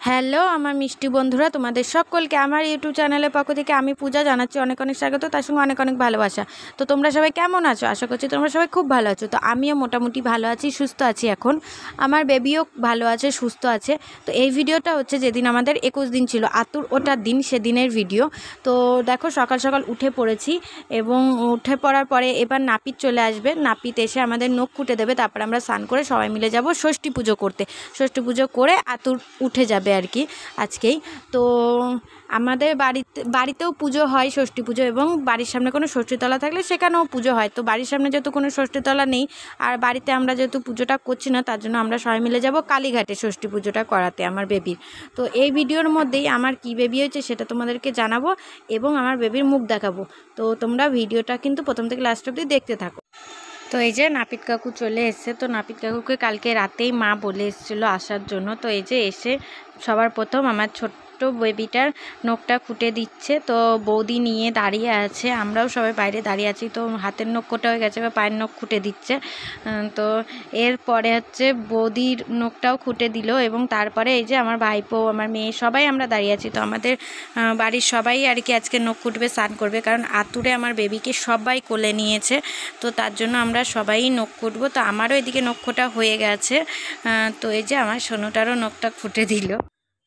Hello আমার মিষ্টি বন্ধুরা, তোমাদের সকলকে আমার ইউটিউব চ্যানেলের পক্ষ থেকে আমি পূজা জানাচ্ছি অনেক অনেক স্বাগত, তার সঙ্গে অনেক অনেক ভালোবাসা। তো তোমরা সবাই কেমন আছো? আশা করছি তোমরা সবাই খুব ভালো আছো। তো আমিও মোটামুটি ভালো আছি, সুস্থ আছি। এখন আমার বেবিও ভালো আছে, সুস্থ আছে। তো এই ভিডিওটা হচ্ছে যেদিন আমাদের 21 দিন ছিল, আতুর ওঠার দিন, সেদিনের ভিডিও। তো দেখো সকাল সকাল উঠে পড়েছি এবং উঠে পড়ার পরে এবার নাপিত চলে আসবে। নাপিত এসে আমাদের নখ কুটে দেবে, তারপর আমরা স্নান করে সবাই মিলে যাব ষষ্ঠী পুজো করতে। ষষ্ঠী পুজো করে আতুর উঠে যাবে আর কি আজকেই। তো আমাদের বাড়িতেও পুজো হয়, ষষ্ঠী পুজো, এবং বাড়ির সামনে কোনো ষষ্ঠীতলা থাকলে সেখানেও পুজো হয়। তো বাড়ির সামনে যেহেতু কোনো ষষ্ঠীতলা নেই আর বাড়িতে আমরা যেহেতু পুজোটা করছি না, তার জন্য আমরা সবাই মিলে যাব কালীঘাটে ষষ্ঠী পুজোটা করাতে আমার বেবির। তো এই ভিডিওর মধ্যেই আমার কি বেবি হয়েছে সেটা তোমাদেরকে জানাবো এবং আমার বেবির মুখ দেখাবো। তো তোমরা ভিডিওটা কিন্তু প্রথম থেকে লাস্ট অবধি দেখতে থাকো। তো এই যে নাপিত কাকু চলে এসছে। তো নাপিত কাকুকে কালকে রাতেই মা বলে এসেছিলো আসার জন্য। তো এই যে এসে সবার প্রথম আমার ছোট্ট বেবিটার নখটা খুঁটে দিচ্ছে। তো বৌদি নিয়ে দাঁড়িয়ে আছে, আমরাও সবাই বাইরে দাঁড়িয়ে আছি। তো হাতের নখ কোটা হয়ে গেছে বা পায়ের নখ খুঁটে দিচ্ছে। তো এরপরে হচ্ছে বৌদির নখটাও খুঁটে দিল এবং তারপরে এই যে আমার ভাইপো, আমার মেয়ে, সবাই আমরা দাঁড়িয়ে আছি। তো আমাদের বাড়ির সবাই আর কি আজকে নখ খুঁটবে, স্নান করবে, কারণ আতুরে আমার বেবিকে সবাই কোলে নিয়েছে। তো তার জন্য আমরা সবাই নখ খুঁটবো। তো আমারও এদিকে নখ খোঁটা হয়ে গেছে। তো এই যে আমার সোনুটারও নখটা খুঁটে দিল।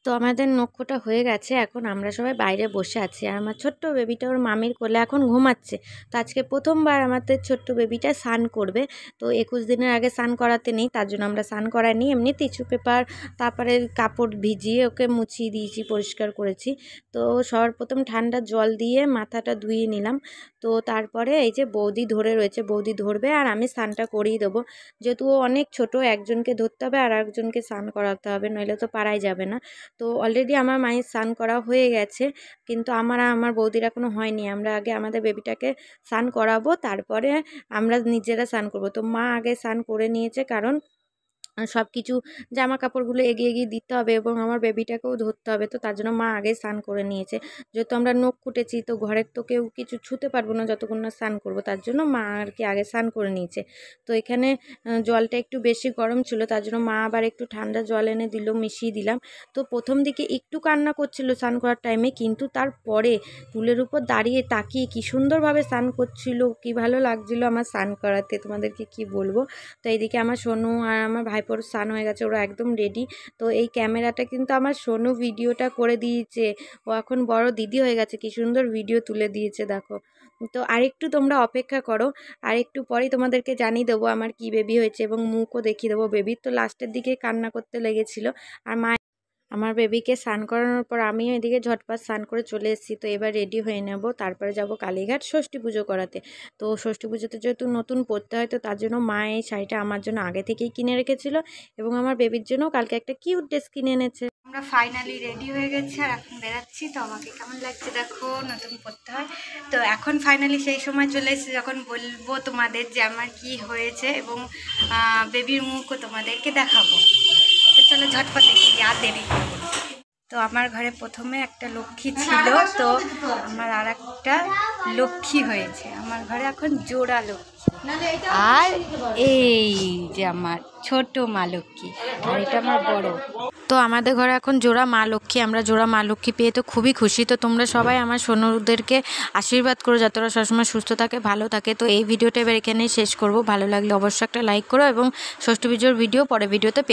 তো আমাদের নখ খোঁটা হয়ে গেছে, এখন আমরা সবাই বাইরে বসে আছি। আর আমার ছোট্ট বেবিটা ওর মামির কোলে এখন ঘুমাচ্ছে। তো আজকে প্রথমবার আমাদের ছোট্ট বেবিটা স্নান করবে। তো 21 দিনের আগে স্নান করাতে নেই, তার জন্য আমরা স্নান করাইনি, এমনি টিস্যু পেপার তারপরে কাপড় ভিজিয়ে ওকে মুছিয়ে দিয়েছি, পরিষ্কার করেছি। তো সবার প্রথম ঠান্ডা জল দিয়ে মাথাটা ধুয়ে নিলাম। তো তারপরে এই যে বৌদি ধরে রয়েছে, বৌদি ধরবে আর আমি স্নানটা করিয়ে দেবো। যেহেতু ও অনেক ছোট, একজনকে ধরতে হবে আর একজনকে স্নান করাতে হবে, নইলে তো পারাই যাবে না। তো অলরেডি আমার মায়ের স্নান করা হয়ে গেছে, কিন্তু আমার বৌদির এখনও হয়নি। আমরা আগে আমাদের বেবিটাকে স্নান করাবো, তারপরে আমরা নিজেরা স্নান করবো। তো মা আগে স্নান করে নিয়েছে, কারণ সব কিছু জামা কাপড়গুলো এগিয়ে এগিয়ে দিতে হবে এবং আমার বেবিটাকেও ধরতে হবে। তো তার জন্য মা আগে স্নান করে নিয়েছে। যেহেতু আমরা নখ কুটেছি, তো ঘরের তো কেউ কিছু ছুঁতে পারবো না যতক্ষণ না স্নান করবো, তার জন্য মা আর কি আগে স্নান করে নিয়েছে। তো এখানে জলটা একটু বেশি গরম ছিল, তার জন্য মা আবার একটু ঠান্ডা জল এনে দিল, মিশিয়ে দিলাম। তো প্রথম দিকে একটু কান্না করছিল স্নান করার টাইমে, কিন্তু তারপরে টুলের উপর দাঁড়িয়ে তাকিয়ে কী সুন্দরভাবে স্নান করছিল, কী ভালো লাগছিল আমার স্নান করাতে, তোমাদেরকে কি বলবো। তো এইদিকে আমার সোনু আর আমার ভাইপোর স্নান হয়ে গেছে, ওরা একদম রেডি। তো এই ক্যামেরাটা কিন্তু আমার সোনু ভিডিওটা করে দিয়েছে, ও এখন বড় দিদি হয়ে গেছে, কি সুন্দর ভিডিও তুলে দিয়েছে দেখো। তো আরেকটু তোমরা অপেক্ষা করো, আর একটু পরেই তোমাদেরকে জানিয়ে দেবো আমার কি বেবি হয়েছে এবং মুখও দেখিয়ে দেবো বেবির। তো লাস্টের দিকে কান্না করতে লেগেছিল। আর মা আমার বেবিকে স্নান করানোর পর আমিও এদিকে ঝটপট স্নান করে চলে এসেছি। তো এবার রেডি হয়ে নেব, তারপরে যাব কালীঘাট ষষ্ঠী পুজো করাতে। তো ষষ্ঠী পুজোতে যেহেতু নতুন পরতে হয়, তো তার জন্য মা এই শাড়িটা আমার জন্য আগে থেকেই কিনে রেখেছিল এবং আমার বেবির জন্য কালকে একটা কিউট ড্রেস কিনে এনেছে। আমরা ফাইনালি রেডি হয়ে গেছি আর এখন বেরাচ্ছি। তো আমাকে কেমন লাগছে দেখো, নতুন পরতে হয়। তো এখন ফাইনালি সেই সময় চলে এসেছে যখন বলবো তোমাদের যে আমার কি হয়েছে এবং বেবির মুখও তোমাদেরকে দেখাবো। তো চলো ঝটপট দেখি, আর দেরি করবো না। তো আমার ঘরে প্রথমে একটা লক্ষ্মী ছিল, তো আমার আর একটা লক্ষ্মী হয়েছে। আমার ঘরে এখন জোড়া লক্ষ্মী, আর এই যে আমার ছোট মা লক্ষ্মী, আর এটা আমার বড়। তো আমাদের ঘরে এখন জোড়া মা লক্ষ্মী, আমরা জোড়া মা লক্ষ্মী পেয়ে তো খুবই খুশি। তো তোমরা সবাই আমার সোনুদেরকে আশীর্বাদ করো যাতে ওরা সবসময় সুস্থ থাকে, ভালো থাকে। তো এই ভিডিওটা এবার এখানেই শেষ করব। ভালো লাগলে অবশ্যই একটা লাইক করো এবং ষষ্ঠী পুজোর ভিডিও পরে ভিডিওতে পেয়ে